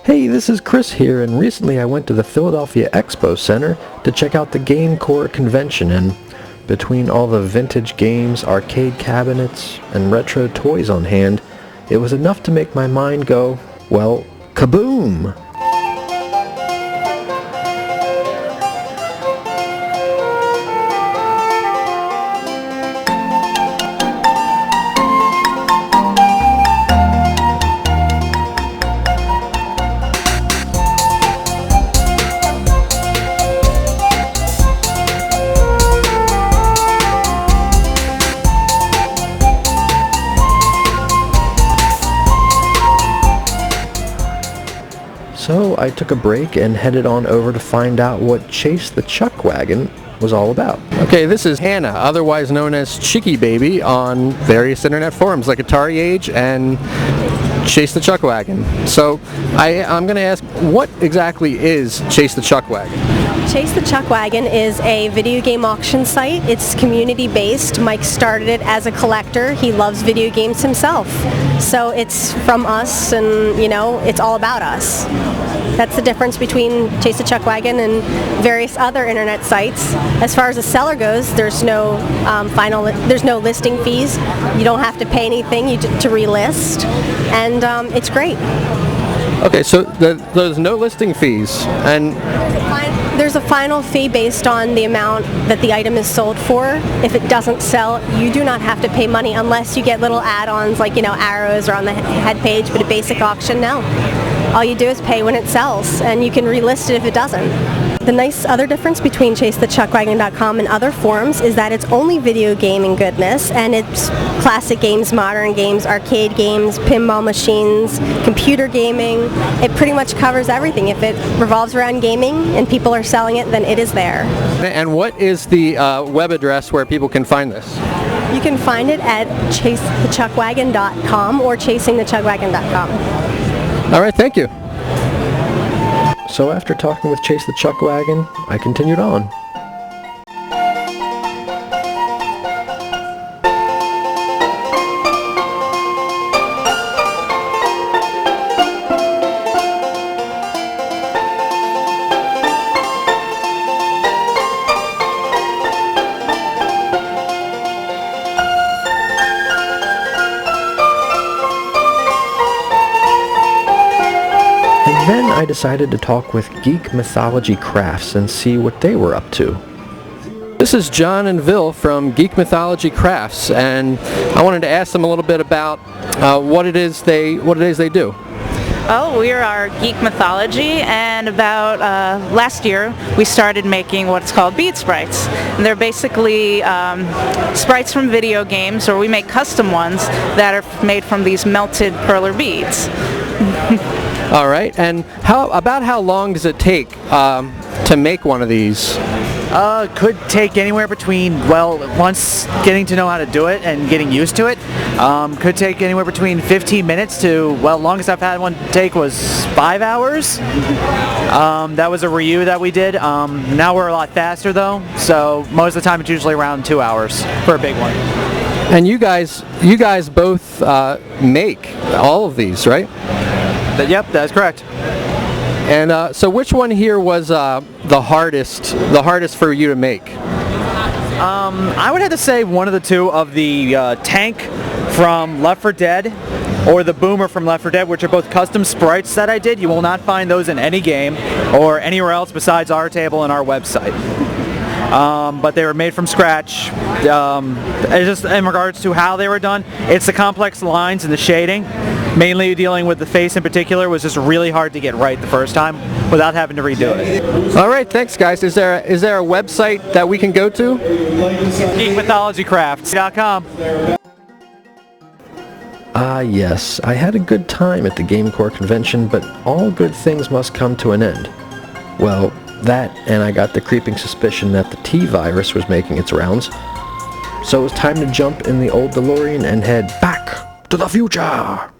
Hey, this is Chris here, and recently I went to the Philadelphia Expo Center to check out the Gamecore convention, and between all the vintage games, arcade cabinets, and retro toys on hand, it was enough to make my mind go, well, kaboom! So I took a break and headed on over to find out what Chase the Chuck Wagon was all about. Okay, this is Hannah, otherwise known as Chicky Baby, on various internet forums like Atari Age and Chase the Chuck Wagon. So I'm going to ask, what exactly is Chase the Chuck Wagon? Chase the Chuck Wagon is a video game auction site. It's community based. Mike started it as a collector. He loves video games himself. So it's from us, and it's all about us. That's the difference between Chase the Chuck Wagon and various other internet sites. As far as the seller goes, there's no there's no listing fees. You don't have to pay anything to relist, and it's great. Okay, so there's no listing fees, and there's a final fee based on the amount that the item is sold for. If it doesn't sell, you do not have to pay money unless you get little add-ons like arrows or on the head page, but a basic auction, no. All you do is pay when it sells, and you can relist it if it doesn't. The nice other difference between ChaseTheChuckWagon.com and other forums is that it's only video gaming goodness, and it's classic games, modern games, arcade games, pinball machines, computer gaming. It pretty much covers everything. If it revolves around gaming and people are selling it, then it is there. And what is the web address where people can find this? You can find it at ChaseTheChuckWagon.com or ChasingTheChuckWagon.com. All right, thank you. So after talking with Chase the Chuck Wagon, I continued on. Then I decided to talk with Geek Mythology Crafts and see what they were up to. This is John and Vil from Geek Mythology Crafts, and I wanted to ask them a little bit about what it is they do. Oh, we are Geek Mythology, and about last year we started making what's called bead sprites. And they're basically sprites from video games, or we make custom ones that are made from these melted perler beads. All right, and how long does it take to make one of these? Could take anywhere between, once getting to know how to do it and getting used to it, could take anywhere between 15 minutes to, longest I've had one take was 5 hours. That was a Ryu that we did. Now we're a lot faster though, so most of the time it's usually around 2 hours for a big one. And you guys both make all of these, right? Yep, that's correct. And so which one here was the hardest for you to make? I would have to say one of the two, of the tank from Left 4 Dead or the boomer from Left 4 Dead, which are both custom sprites that I did. You will not find those in any game or anywhere else besides our table and our website. But they were made from scratch. Just in regards to how they were done, it's the complex lines and the shading, mainly dealing with the face in particular, was just really hard to get right the first time without having to redo it. All right, thanks guys. Is there a website that we can go to? GeekMythologyCrafts.com. Ah yes, I had a good time at the Gamecore convention, but all good things must come to an end. Well, that, and I got the creeping suspicion that the T-virus was making its rounds. So it was time to jump in the old DeLorean and head back to the future!